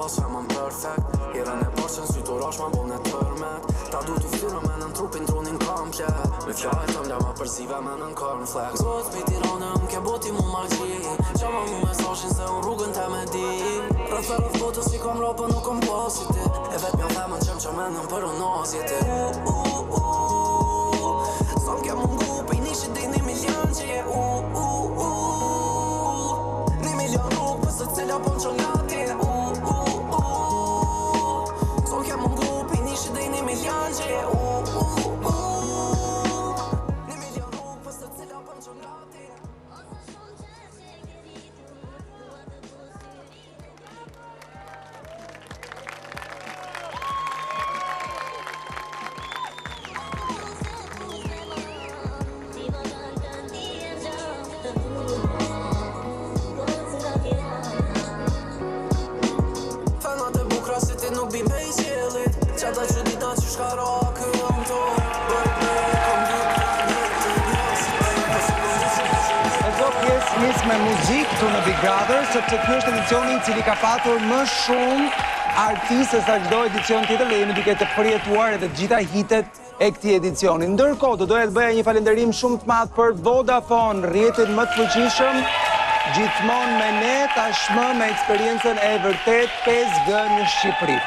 pas femën perfect. Herën e parë që në sytë orash ma bon e tërmet. Ta du t'u ftyrë me në trupin trunin komplet. Me fjallë të mla ma përzive me në cornflakes. Zot pi Tirane ke boti mu margji. Qama mu mesashin se unë rrugën te me di. Rrëth e rrëth botës si kom ropë nuk kom positi. E vet mja femën që me nën për unazjeti. Sot ke mungu pe i nishit dhe 1 milion që je 1 milion rrugë për së cila pon që nga ti. Sot ke mungu pe i nishit dhe 1 milion që je 1 milion rrugë për së cila pon që nga ti. Nuk bim pej qelit Qata që dita që shkara këllëm to E do pjesë me muzikë këtu në Big Brother, sepse kjo është edicioni i cili ka patur më shumë artistë sa çdo edicion tjetër, dhe jemi duke të përjetuar edhe të gjitha hitet e këtij edicioni. Ndërkohë, do doja të bëja një falënderim shumë të madh për Vodafone, rrjetin më të fuqishëm, gjithmonë me ne, tashmë me eksperiencën e vërtet 5G në Shqipëri.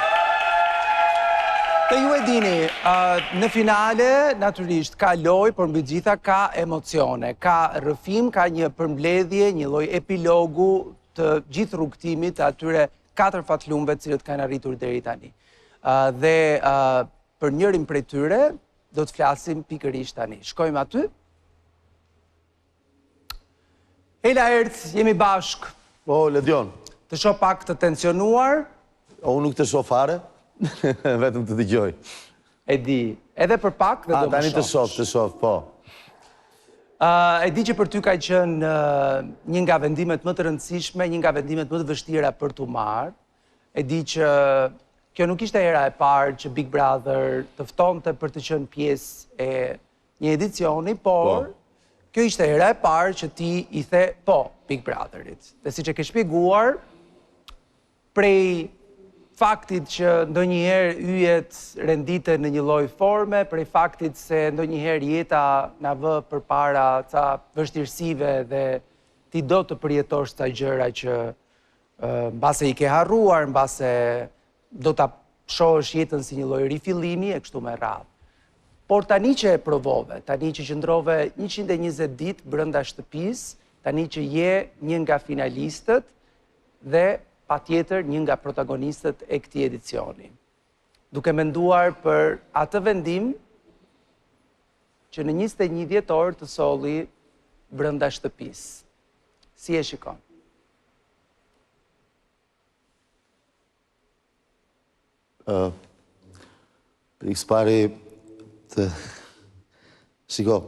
Dhe ju e dini, në finale, naturisht, ka lojë, por mbi gjitha ka emocione, ka rrëfim, ka një përmbledhje, një lloj epilogu të gjithë rrugtimit të atyre 4 fatlumve të cilët kanë arritur deri tani. Dhe për njërin prej tyre, do të flasim pikërisht tani. Shkojmë aty. Hela Erc, jemi bashk. O, Ledion. Të shoh pak të tensionuar. Unë nuk të shoh fare, vetëm të dëgjoj. E di, edhe për pak dhe do më tani të shoh, po. E di që për ty ka qenë një nga vendimet më të rëndësishme, një nga vendimet më të vështira për t'u marrë. E di që kjo nuk ishte hera e parë që Big Brother të ftonte për të qenë pjesë e një edicioni, por kjo ishte hera e parë që ti i the po Big Brotherit. Dhe siç e ke shpjeguar, prej faktit që ndonjëherë yjet renditen në një lloj forme, prej faktit se ndonjëherë jeta na vë përpara ca vështirësive dhe ti do të përjetosh ca gjëra që mbase i ke harruar, mbase do ta shohësh jetën si një lloj rifillimi e kështu me radhë. Por tani që e provove, tani që qëndrove 120 ditë brenda shtëpisë, tani që je një nga finalistët dhe patjetër një nga protagonistët e këtij edicioni. Duke menduar për atë vendim që në 21 dhjetor të solli brenda shtëpisë. Si e shikon? Pari shiko,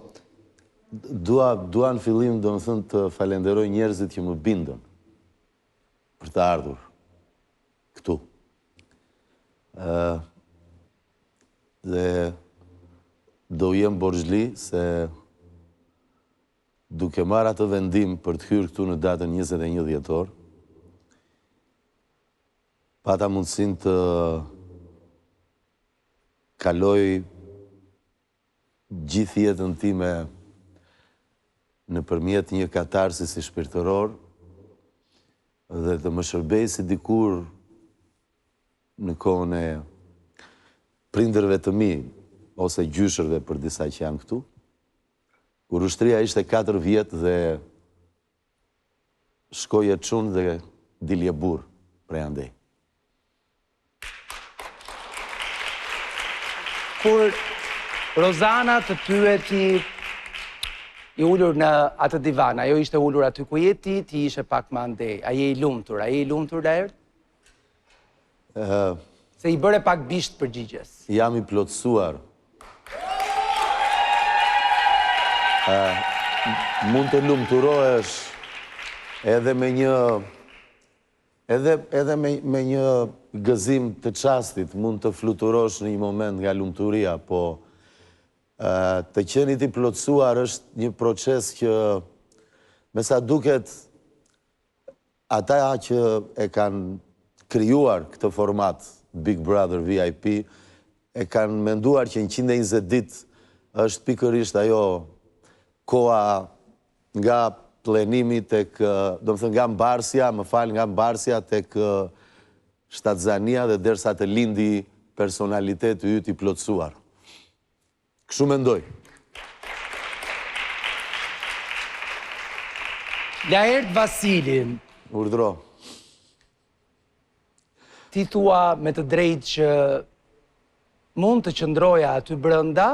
dua në fillim do më thënë të falenderoj njerëzit që më bindën për të ardhur këtu. Dhe do jem borxhli se duke marrë atë vendim për të hyrë këtu në datën 21 dhjetor, pata mundësin të kaloj gjithë jetën time në përmjet një katarsis i shpirtëror dhe të më shërbej si dikur në kohën e prindërve të mi ose gjyshërve për disa që janë këtu, kur ushtria ishte 4 vjetë dhe shkoje çunë dhe dilje burë prej andej. Kur Rozana të pyeti i ullur në atë divan, ajo ishte ullur aty ku je ti ishe pak më andej. A je i lumtur? A je i lumtur, Laert? Se i bëre pak bisht përgjigjes. Jam i plotësuar. Mund të lumturohesh edhe me një edhe me një gëzim të çastit, mund të fluturosh në një moment nga lumturia, po të qenit i plotësuar është një proces që me sa duket ata që e kanë krijuar këtë format Big Brother VIP e kanë menduar që 120 ditë është pikërisht ajo koha nga plenimi tek, do më thënë nga mbarsja, nga mbarsja tek shtatzania dhe derisa të lindi personaliteti yt i plotësuar. Kështu mendoj. Laert Vasilin. Urdhro. Ti thua me të drejtë që mund të qëndroja aty brenda,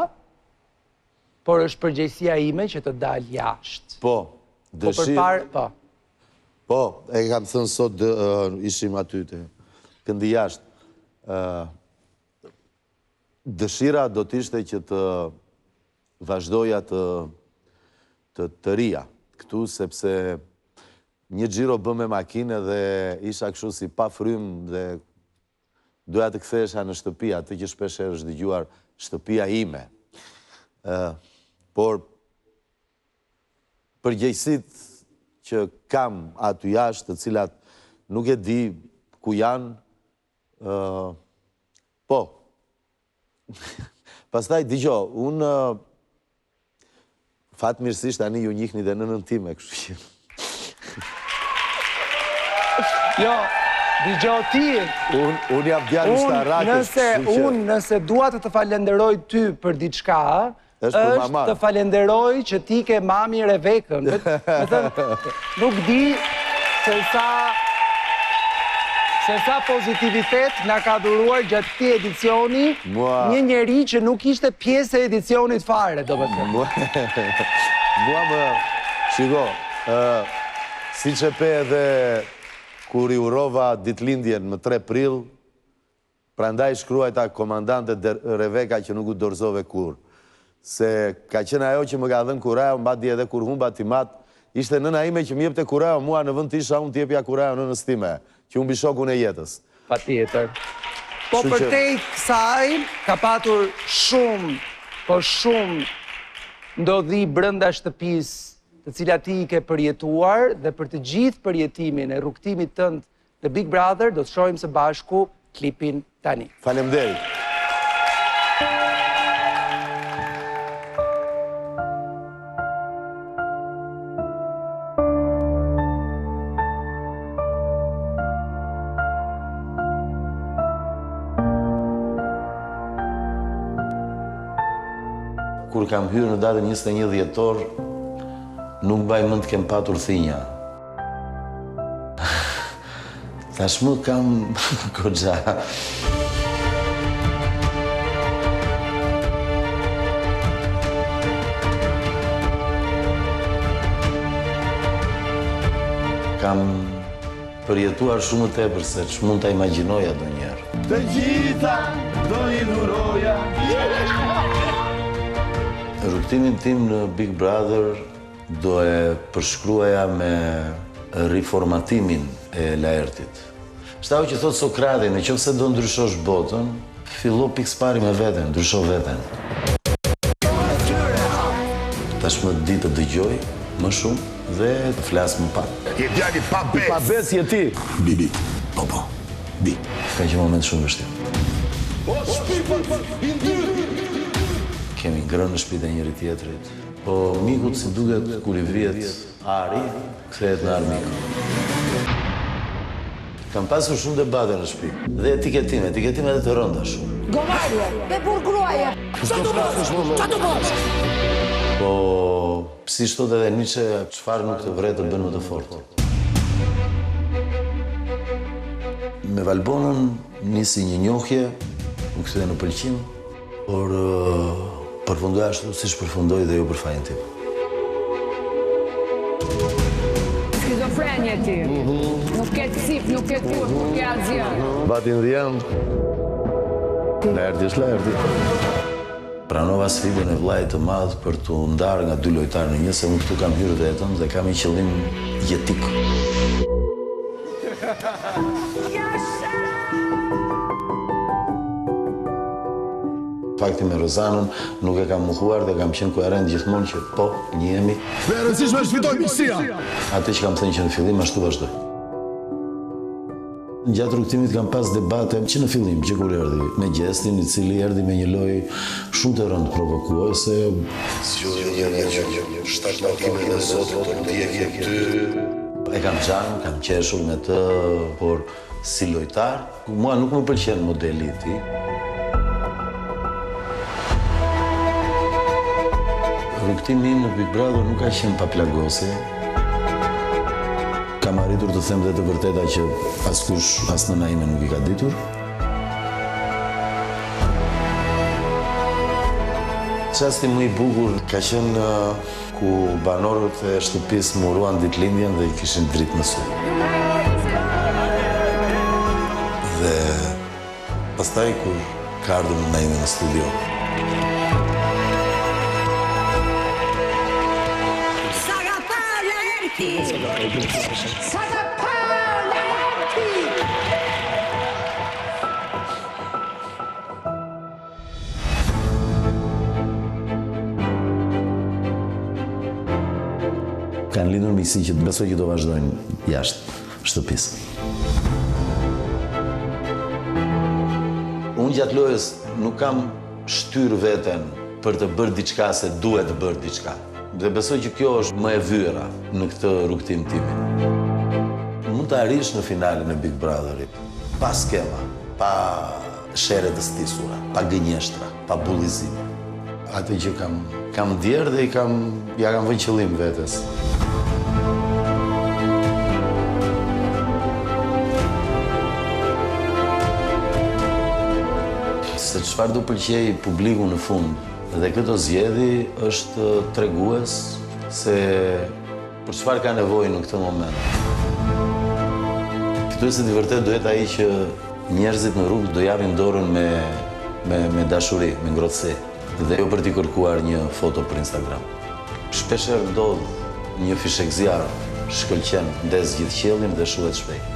por është përgjegjësia ime që të dal jashtë. Po, dëshirë. Po, e kam thënë sot ishim aty të këndi jashtë. Dëshira do t'ishte që të vazhdoja të rija këtu, sepse një xhiro bë me makine dhe isha kështu si pa frym dhe doja të kthehesha në shtëpi, atë që shpesh herë është dëgjuar shtëpia ime. Por përgjegjësitë që kam aty jashtë, të cilat nuk e di ku janë, po. Pastaj dëgjoj, unë fatmirësisht tani ju njihni dhe nënën time, kështu që. Jo, dëgjoj ti. Unë jam djalë shtarakës. Nëse dua të falenderoj ty për diçka, është të falenderoj që ti ke mami Revekën. Nuk di se sa pozitivitet nga ka dhuruar gjatë këtij edicioni një njeri që nuk ishte pjesë e edicionit fare, domethënë. Mua më shiko, siç e pe edhe kur i urova ditëlindjen më 3 prill, prandaj shkruajta komandante Reveka që nuk u dorëzove kur. Se ka qenë ajo që më ka dhënë kurajo, mbadi edhe kur humba timat, ishte nëna ime që më jepte kurajo mua në vend të isha unë t'jepja kurajo nënës time, që unë bishokun e jetës. Patjetër. Po përtej kësaj, ka patur shumë ndodhi brenda shtëpisë të cilat ti i ke përjetuar, dhe për të gjithë përjetimin e rrugtimit tënd të Big Brother, do të shohim së bashku klipin tani. Faleminderit. Kur kam hyrë në datën 21 dhjetor, nuk mbaj mend të kem patur thinja. Tashmë kam goxha. Kam përjetuar shumë të tepër se ç'mund ta imagjinoja ndonjëherë. Të gjitha do i dhuroja. Rrugtimin tim në Big Brother do e përshkruaja me riformatimin e Laertit. Shtau që thot Sokrati, në qoftë se do ndryshosh botën, fillo pikëpari me veten, ndrysho veten. Tashmë di të dëgjoj më shumë dhe të flas më pak. Je djali pa besë. Pa besë je ti. Bi. Po. Bi. Ka qenë moment shumë vështirë. Kemi ngrënë në shtëpitë e njëri tjetrit. Po mikut si duket kur i vihet ari, kthehet në armik. Kam pasur shumë debate në shtëpi. Dhe etiketime dhe të rënda shumë. Gomarje, dhe burgruaje. Qa të bësh? Po, si shtot edhe Nietzsche, çfarë nuk të vret të bën më të fortë. Me Valbonën nisi një njohje, më kthye në pëlqim, por përfundoj ashtu siç përfundoj dhe jo për fajin tim. Skizofrenje ti. Nuk ke sip, nuk ke kur, nuk ke asgjë. Bati në dhjem. Laerti është Laerti. Pranova sfidën e vllajit të madh për t'u ndarë nga 2 lojtarë në një, se unë këtu kam hyrë vetëm dhe kam një qëllim jetik. Fakti me Rozanën nuk e kam mohuar dhe kam qenë koherent gjithmonë që po, njihemi. Me rëndësishme është fitoj miqësia. Atë që kam thënë që në fillim ashtu vazhdoj. Gjatë rrugtimit kam pas debate që në fillim, që kur erdhi me Gjestin, I cili erdhi me një lojë shumë të rëndë provokuese. Zgjodhi një shtat markimin e Zotit, të ndjekje ty. E kam qanë, kam qeshur me të, por si lojtar, mua nuk më pëlqen modeli I tij. Rrugtimi im në Big Brother nuk ka qenë paplagose. Kam arritur të them dhe të vërteta që askush, as nëna ime nuk I ka ditur. Çasti më I bukur ka qenë ku banorët e shtëpisë më uruan ditëlindjen dhe I kishin dritë në sy. Dhe pastaj kur ka ardhur nëna ime në studio. Kanë lindur miqësi që besoj që do vazhdojnë jashtë shtëpisë. Unë gjatë lojës nuk kam shtyrë veten për të bërë diçka se duhet të bërë diçka. Dhe besoj që kjo është më e vyera në këtë rrugtim timin. Mund të arrish në finalen e Big Brotherit pa skema, pa shere të stisura, pa gënjeshtra, pa bullizim. Atë që kam djerë dhe ja kam vënë qëllim vetes. Se çfarë do pëlqej publiku në fund, dhe këto zgjedhje është tregues se për çfarë ka nevojë në këtë moment. Fituesit I vërtet do jetë ai që njerëzit në rrugë do japin dorën me dashuri, me ngrohtësi, dhe jo për t'i kërkuar një foto për Instagram. Shpeshherë ndodh një fishek zjarr, shkëlqen, ndes gjithë qiellin dhe shuhet shpejt.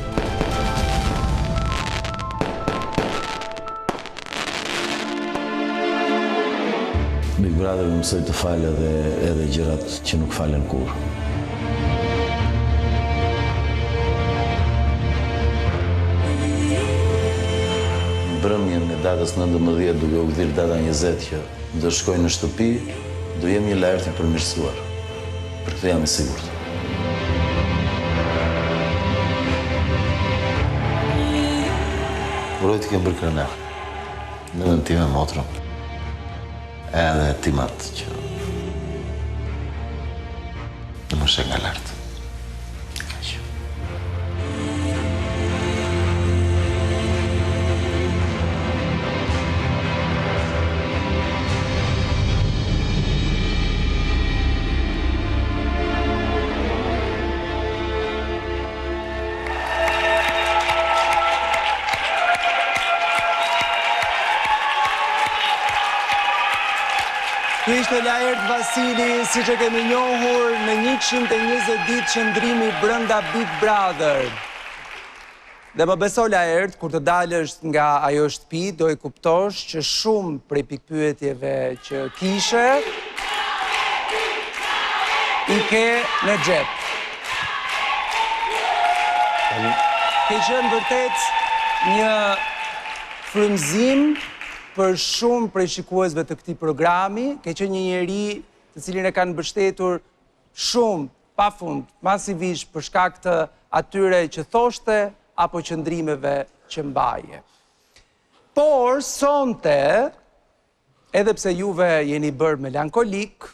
Big Brother më mësoi të falë edhe gjërat që nuk falen kur. Mbrëmjen e datës 19 duke u kthyer data 20 që do shkoj në shtëpi, do jem një lart I përmirësuar. Për këtë jam I sigurt. Uroj të kem bërë krenar. Në në time motrën. Edhe timat që më shek nga lartë. Ky ishte Laert Vasili, siç e kemi njohur në 120 ditë qëndrimi brenda Big Brother. Dhe më beso Laert, kur të dalësh nga ajo shtëpi, do I kuptosh që shumë prej pikpyetjeve që kishe I ke në xhep. Ke qenë vërtet një frymëzim për shumë prej shikuesve të këtij programi, ke qenë një njeri të cilin e kanë mbështetur shumë pafund, masivisht për shkak të atyre që thoshte apo qëndrimeve që mbaje. Por sonte, edhe pse juve jeni bërë melankolik,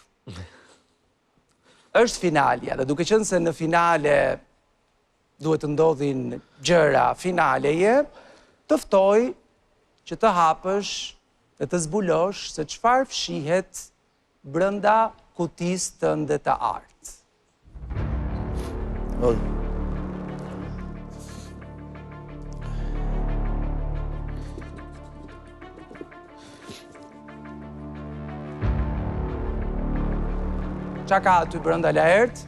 është finalja, dhe duke qenë se në finale duhet të ndodhin gjëra finaleje, të ftoj që të hapësh dhe të zbulosh se çfarë fshihet brenda kutisë tënde të artë. Qa ka aty brenda Laert?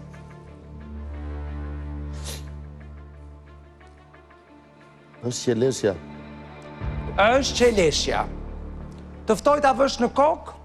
Është qeleshja. Është qeleshja. Të ftoj ta vësh në kokë?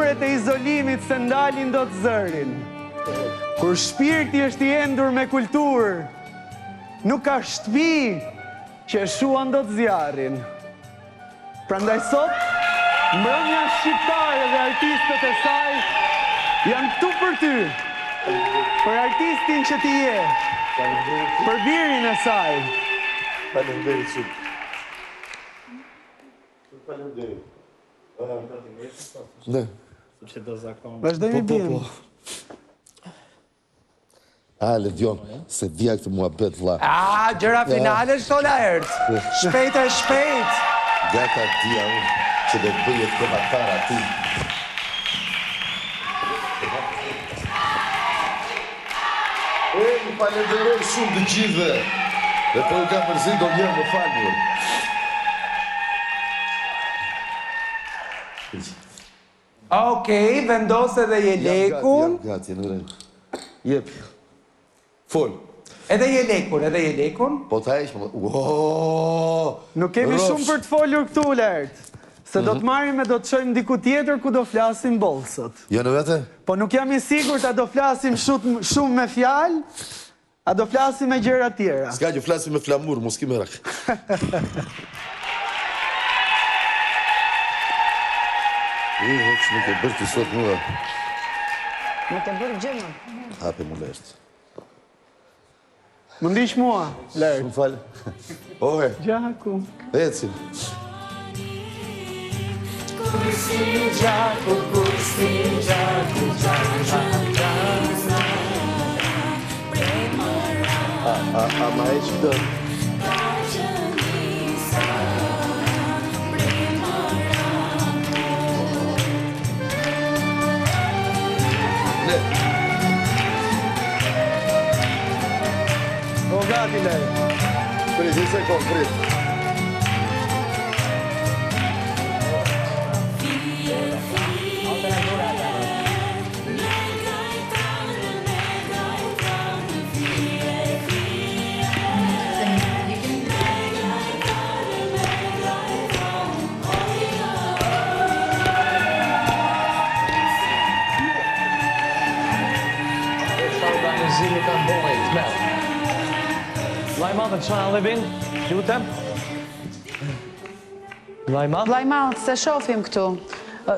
muret e izolimit se ndalin do të zërin. Kur shpirti është i endur me kulturë, nuk ka shtëpi që e shuan do të zjarrin. Prandaj sot, mbrëmja shqiptare dhe artistët e saj janë këtu për ty, për artistin që ti je, për birin e saj. Faleminderit shumë. Faleminderit. Ne. Vazhdojmë bim. Ledion, se dhja këtë mua bet vla. Gjëra finale shto Laert. Shpejt e shpejt. Gata dhja unë që dhe bëjet këma para ti. Më falenderoj shumë të gjithve. Dhe po u ka mërzit do njerë më falur. Okej, vendose dhe je lekun. Gati, në rejnë. Jep. Fol. Edhe je lekun. Po ta ishë më... Nuk kemi shumë për të folur këtu, Laert. Se do të marrim e do të shojmë diku tjetër ku do flasim bolsot. Jo në vete? Po nuk jam i sigurt a do flasim shumë me fjalë, a do flasim me gjëra tjera. Ska që flasim me flamur, mos ki merak. Hoq nuk e bërë të sot mua. Nuk e bërë gjëmë. Hape mu leshtë. Më ndish mua, Laert. Më falë. Ohe. Gjaku. Ecim. A ma e që dërë? Ne. O gati, Laert. Prit, një sekund, prit. Vlajma, të qëna Levin, lutem. Vlajma? Vlajma, se shofim këtu.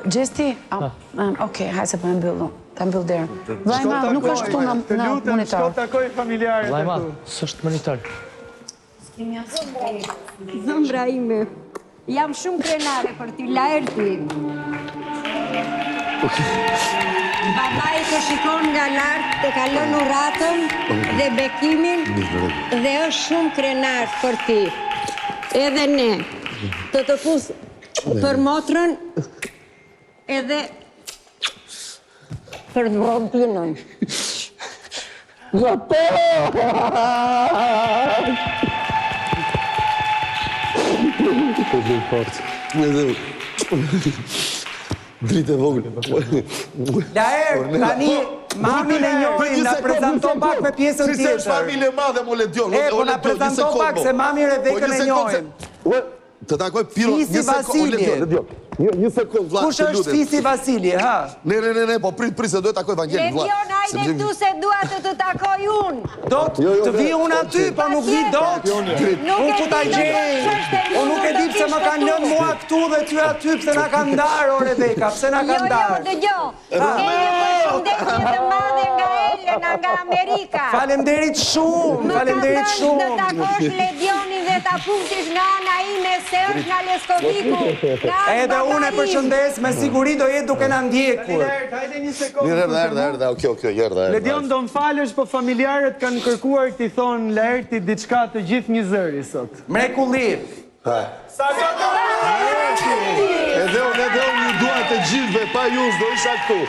Gjesti? Okej, hajde se për më mbyllu. Ta mbyll derën. Vlajma, nuk është këtu në monitor. Shko takoj familjarët e Vlajma, këtu. s'është monitor. Zëmbra ime, jam shumë krenare për ti, Laerti. Babaj të shikon nga lartë, të kalon uratën dhe bekimin dhe është shumë krenar për ti. Edhe ne, të të pusë për motrën edhe për dhrontinën. Dritë e vogël. Laert, tani mamin e njojnë, na prezanton pak me pjesën Si se është tjetër. familje madhe, mo Ledion. Po na prezanton pak se mami Rebekën e njojnë. Të takoj Piro, Fisi Vasili. Një sekund, vla, Kush është Fisi Vasili, ha? Ne, po prit, se do të takoj Evangelin, vla. Ledion, hajde këtu se dua të takoj unë. Do të vi unë aty, po nuk vi dot. Unë ku ta gjej. Unë nuk e di pse më kanë lënë mua këtu dhe ty aty, pse na kanë ndarë, o Rebeka, pse na kanë ndarë. Dëgjo, kemi përshëndetje të madhe nga Elena, nga Amerika. Faleminderit shumë, faleminderit Më shumë. ka thënë të takosh Ledionin dhe ta putish nga ana ime se është nga Leskoviku. Edhe unë e përshëndes, me siguri do jetë duke na ndjekur. Hajde një sekundë. Mirë, erdhe, okej, erdhe. Ledion, do më falësh, po familjarët kanë kërkuar ti thonë Laertit diçka të gjithë një zëri sot. Mrekulli. Edhe unë një dua të gjithve, pa ju s'do isha këtu.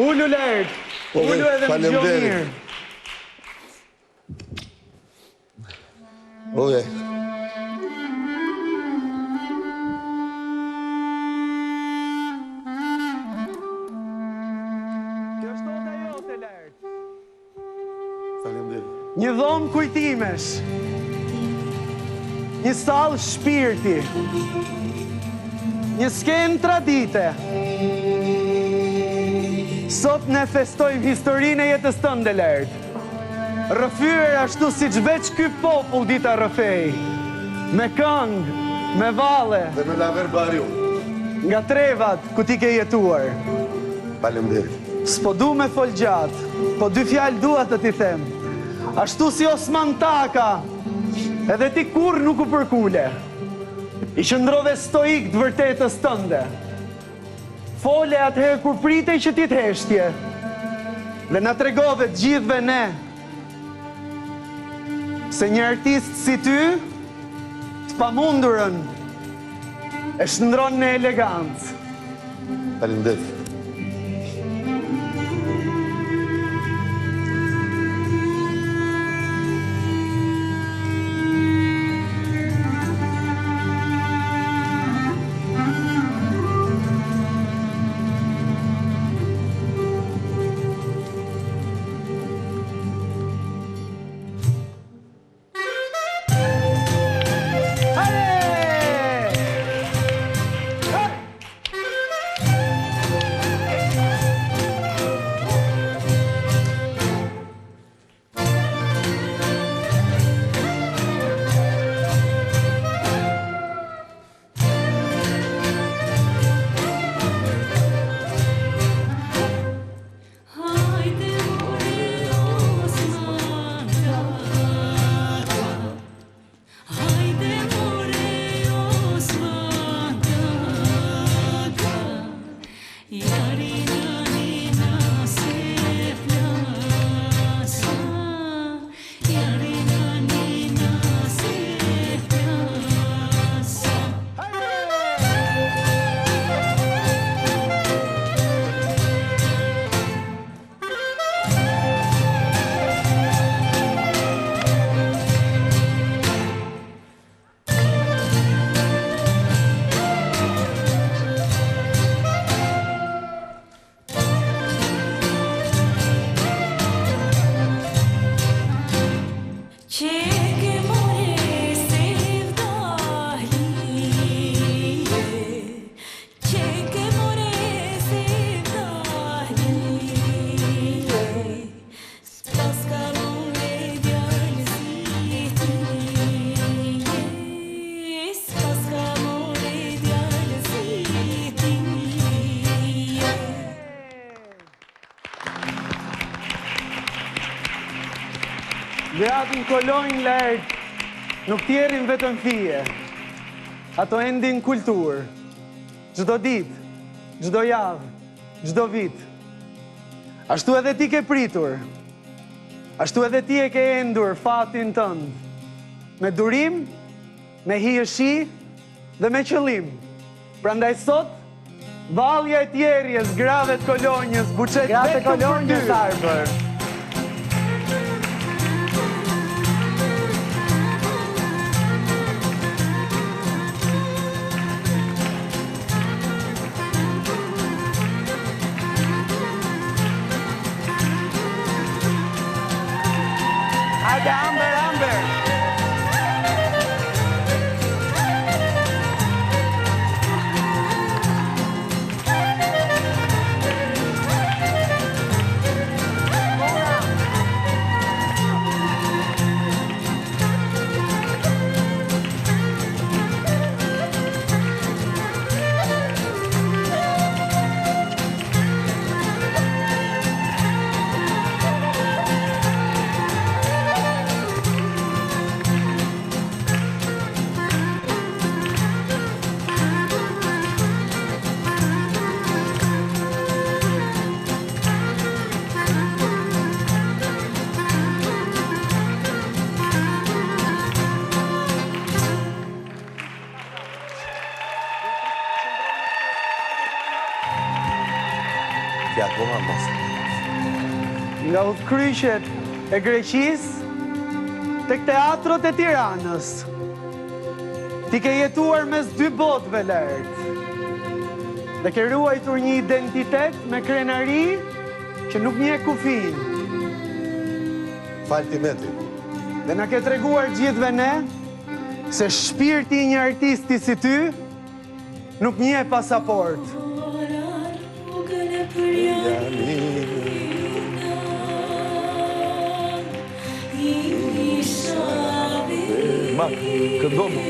Ullu Laert, ullu edhe më gjo mirë. Oje. Kjo është ota jote, Laert. Faleminderit. Një dhomë kujtimesh. Një sallë shpirti. Një skenë tradite. Sot ne festojmë historinë e jetës tënde, Lert. Rrëfyer ashtu si që veç ky popull dita rrëfej. Me këngë, me valle. Dhe me laver bariu. Nga trevat ku ti ke jetuar. Faleminderit. S'po du me fol gjatë, po dy fjalë dua të ti them. Ashtu si Osman Taka, edhe ti kur nuk u përkule. I qëndrove stoik të vërtetës tënde. Fole atëherë kur pritej që ti të heshtje. Dhe na tregove të gjithve ne se një artist si ty, të pamundurën, e shndron në elegancë. Faleminderit. Gratë në kolonjë Lert, nuk tjerin vetëm fije. Ato endin kulturë. Çdo ditë, çdo javë, çdo vit. Ashtu edhe ti ke pritur. Ashtu edhe ti e ke endur fatin tënd. Me durim, me hijeshi dhe me qëllim. Prandaj sot, vallja e Tjerjes, grave të kolonjës, buçet vetëm për ty. Arbër. Hajde, Amber! Nga udhkryqet e Greqisë tek teatrot e Tiranës. Ti ke jetuar mes dy botëve Lert. Dhe ke ruajtur një identitet me krenari që nuk njeh kufin. Faltimeti. Dhe na ke treguar gjithve ne se shpirti i një artisti si ty nuk njeh pasaport. Jani pak, këndo mu.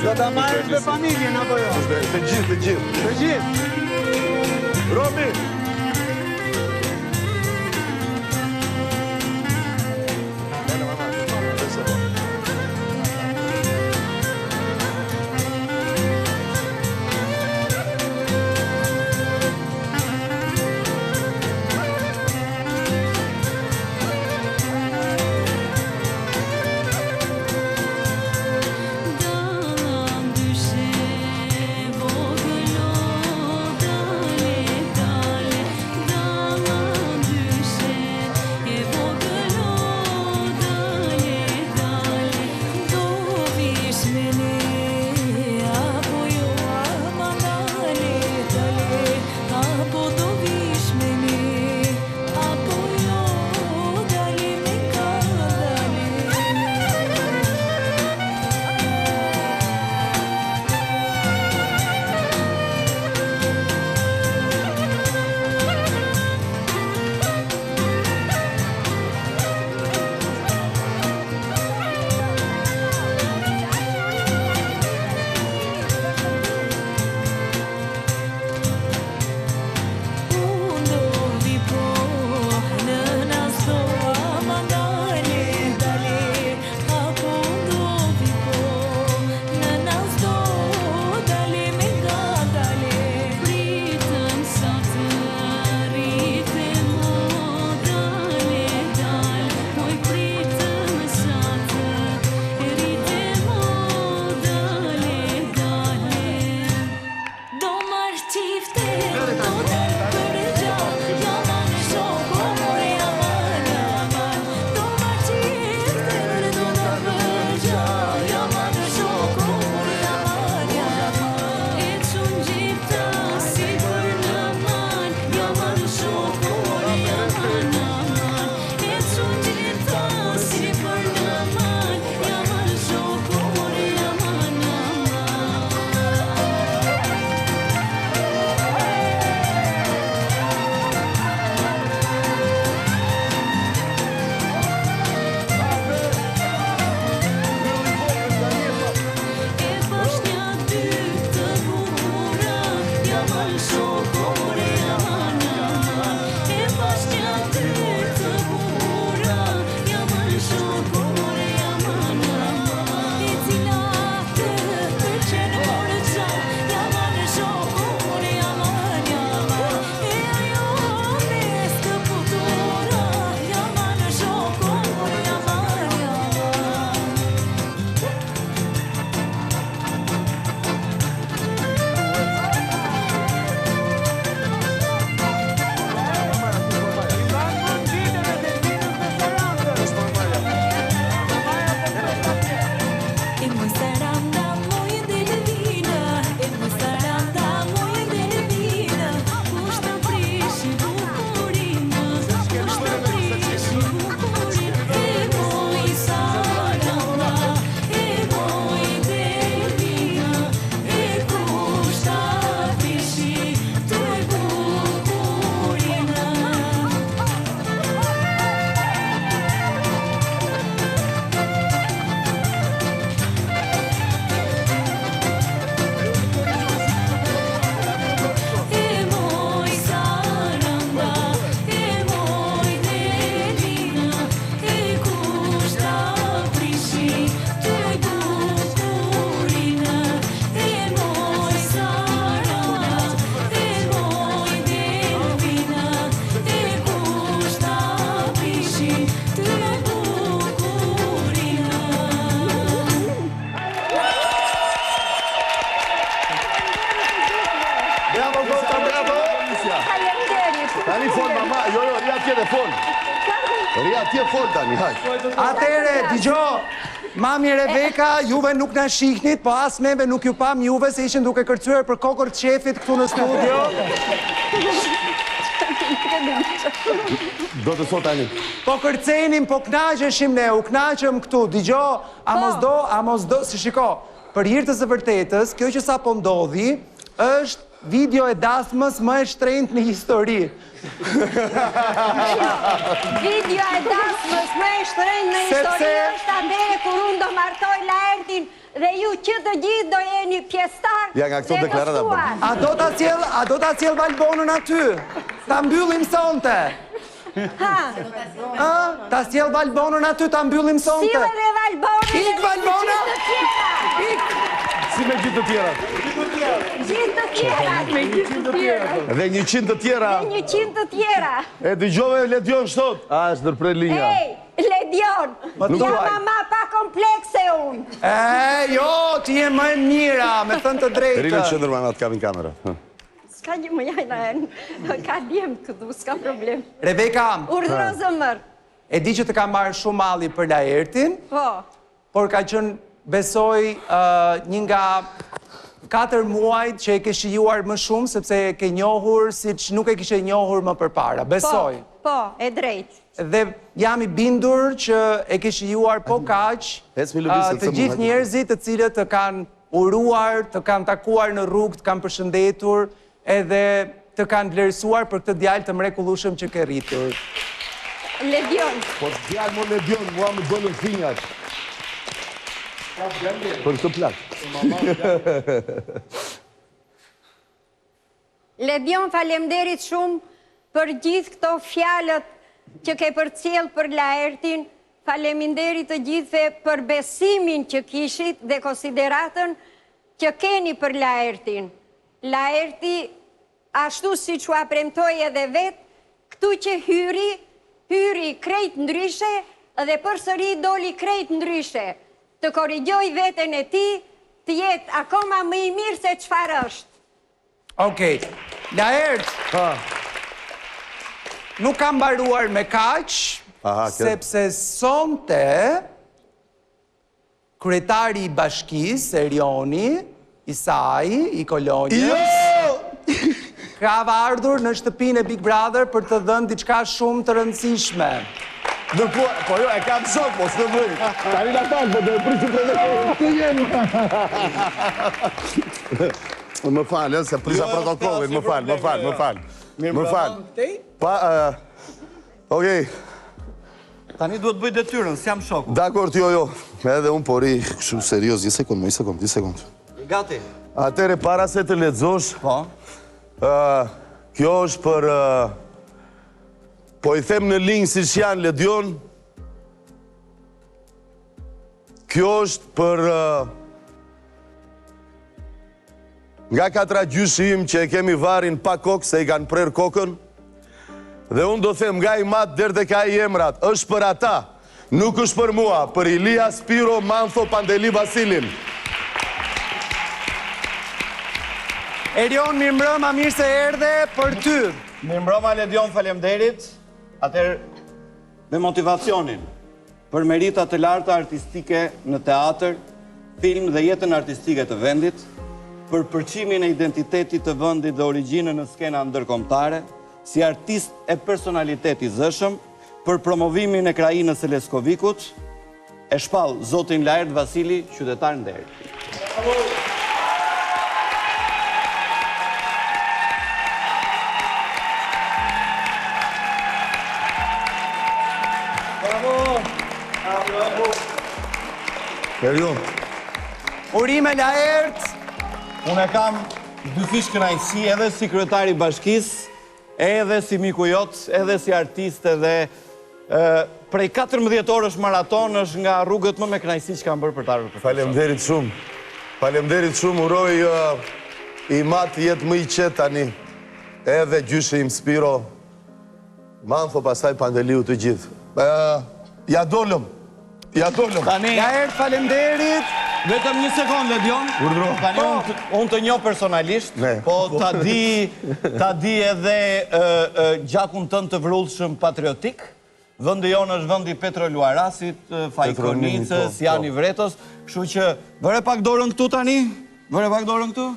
Do ta marrësh me familjen apo jo? Të gjithë. Të gjithë. Romi! Dallëm dyshe vogël o dallëm atje dhe fol. Ri atje fol tani, hajt. Atere, digjo, mami Rebeka, juve nuk na shiknit, po as meve nuk ju pam juve se ishin duke kërcyer për kokër të shefit këtu në studio. Do të thot tani. Po kërcenim, po knaqeshim ne, u knaqëm këtu, digjo, a mos do, si shiko, për hir të së vërtetës, kjo që sa po ndodhi, është video e dasmës më e shtrenjtë në histori. Video e dasmës më e shtrenjtë në histori është atëherë kur unë do martoj Laertin dhe ju që të gjithë do jeni pjesëtar Ja nga këto deklarata po. A do ta cjell Valbonën aty? Ta mbyllim sonte. Ta sjell Valbonën aty, ta mbyllim sonte. Sille dhe Valbonën. Ik Valbona! Ik! Si me gjithë të tjera. Gjithë të tjera. Dhe 100 të tjera. Dhe 100 të tjera. E dëgjove Ledion shtot. A, është ndërprer linja. Ej, Ledion, ja mama pa komplekse unë. Jo, ti je më e mira, me thënë të drejtë. Rinë që ndërma atë kam në kamera. Ska një më jajna, ka djemë këtu, s'ka problem. Rebeka, Urdhëro zëmër. e di që të kam marrë shumë malli për Laertin, Po. por ka qënë, besoj, një nga 4 muajt që e ke shijuar më shumë, sepse e ke njohur si që nuk e kishe njohur më përpara. Besoj. Po, e drejt. Dhe jam i bindur që e ke shijuar po kaq të gjithë njerëzit të cilët të kanë uruar, të kanë takuar në rrugë, të kanë përshëndetur, edhe të kanë vlerësuar për këtë djalë të mrekullueshëm që ke rritur. Ledion. Po djalë mo Ledion, mua më dolën finjat. Për këtë plak. Ledion, falemderit shumë për gjithë këto fjalët që ke përcjell për Laertin. Faleminderit të gjithëve për besimin që kishit dhe konsideratën që keni për Laertin. Laerti, ashtu si që apremtoj edhe vetë, këtu që hyri krejt ndryshe dhe përsëri doli krejt ndryshe. Të korrigjoj veten e ti, të jetë akoma më i mirë se çfarë është. Okej, Laert, nuk kam mbaruar me kaq, sepse sonte kryetari i bashkisë, Erioni, i saj, i kolonjës, ka ardhur në shtëpinë e Big Brother për të dhënë diçka shumë të rëndësishme. Po jo, e kam shok, po së të mëjë. Tari la talë, po do e prisë të jenë. Më falë, se prisa protokollin, më falë. Më falë. Pa, okej. Tani duhet bëj detyrën, s'jam shok. Dakor, jo. Edhe unë pori, shumë serios, një sekund. Gati. Atere, para se të lexosh, kjo është për... Po i them në linjë si që janë Ledion, kjo është për nga 4 gjyshi im që e kemi varin pa kokë se i kanë prerë kokën, dhe unë do them nga i matë dherë dhe ka i emrat, është për ata, nuk është për mua, për Ilia, Spiro, Mantho, Pandeli, Vasilin. Erion, mirë mbrëma, mirë se erdhe për ty. Mirë mbrëma, Ledion, falemderit. Atër, me motivacionin për merita të larta artistike në teatr, film dhe jetën artistike të vendit, për përqimin e identitetit të vendit dhe origjinën në skena ndërkombëtare, si artist e personalitet i zëshëm, për promovimin e krajinës së Leskovikut, e shpall zotin Laert Vasili, qytetar nderit. Erion. Urime Laert. Unë e kam dyfish kënaqësi edhe si kryetari i bashkisë, edhe si miku jot, edhe si artist edhe prej 14 orësh maraton është nga rrugët më me kënaqësi që kam bërë për të ardhur. Faleminderit shumë. Faleminderit shumë, uroj i matë jetë më i qetë tani. Edhe gjyshi im Spiro, Mantho, pasaj Pandeliu të gjithë. Ja dolëm. Laert, falemderit. Vetëm një sekond, Ledion. Tani unë të njoh personalisht, po ta di edhe gjakun tënd të vrullshëm patriotik. Vendi jonë është vendi Petroluarasit, Fajkonicës, Jani Vretos, kështu që bëre pak dorën këtu tani. Bëre pak dorën këtu.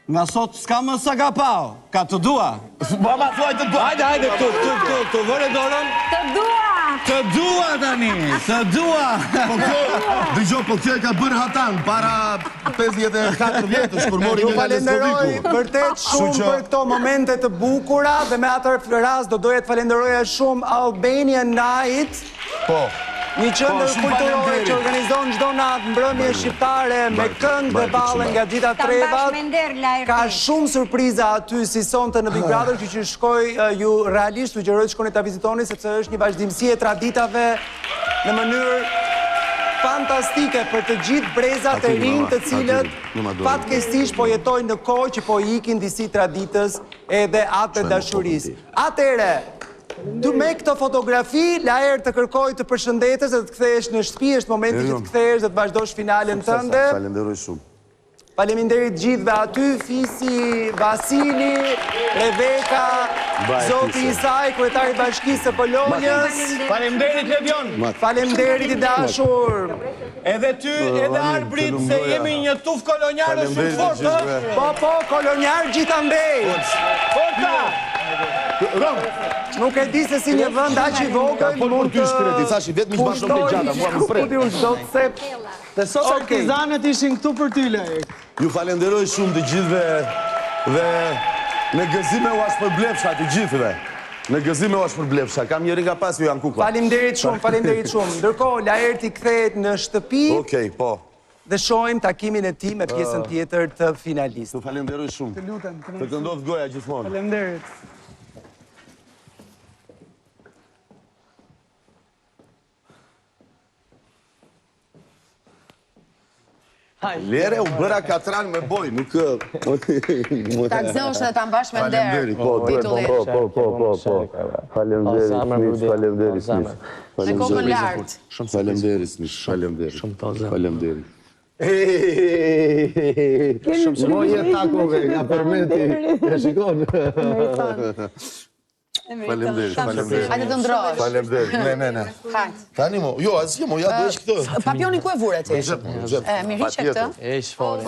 Nga sot s'ka më sa pao, ka të dua. Mama thuaj të dua. Hajde, këtu, vëre dorën. Të dua! Të dua tani, të dua. Dëgjoj, po kjo e ka bërë Hatan para 54 vjetësh kur mori Ju një nga falenderoj Leskoviku. vërtet shumë për këto momente të bukura dhe me atë rast do doja të falenderoja shumë Albania Night. Po. Një qendër kulturore që organizon çdo natë mbrëmje shqiptare me këngë dhe balle nga gjitha trevat. Ka shumë surpriza aty si sonte në Big Brother, që shkoj ju realisht sugjeroj të shkoni ta vizitoni sepse është një vazhdimsi e traditave në mënyrë fantastike për të gjithë brezat e rinj të cilët fatkeqësisht po jetojnë në kohë që po ikin disi traditës edhe atë dashurisë. Atëre, me këto fotografi, lajër të kërkoj të përshëndetesh dhe të kthehesh në shtëpi, është momenti që të kthehesh dhe të vazhdosh finalen tënde. Falenderoj shumë. Faleminderit gjithëve aty, Fisi, Vasili, Rebeka, Zoti Isaj, kryetari i Bashkisë së Polonjës. Faleminderit Ledion. Faleminderit i dashur. Edhe ty, edhe Arbrit, se jemi një tuf kolonjarë shumë fortë. Po, kolonjarë gjithandej. Forta! Nuk e di se si një vënd aq i vogël mund të kushtoj. Dhe sot artizanet ishin këtu për ty, Lejk. Ju falenderoj shumë të gjithve dhe në gëzime u ashtë për blepsha të gjithve. Në gëzime u ashtë për blepsha. Kam njëri nga pas ju janë kukla. Faleminderit shumë. Ndërkohë, Laerti kthehet në shtëpi. Okej, po. Dhe shohim takimin e tij me pjesën tjetër të finalistë. Ju falenderoj shumë. Të lutem. Të këndodh goja gjithmonë. Faleminderit. Lere, u bëra katran me boj, nuk... Ta gëzosh dhe ta mbash me derë titullin. Po. Faleminderit, Smish. Me kokën lartë. Faleminderit, Smish. Faleminderit. Shumë mojë takove nga përmeti. E shikon. Faleminderit. Hajde të ndrosh. Faleminderit. Ne. Hajde. Tani mo, jo, asgjë mo, ja do ish këtë. Papionin ku e vure ti? Gjep. Mirë hiqe këtë. E shfori.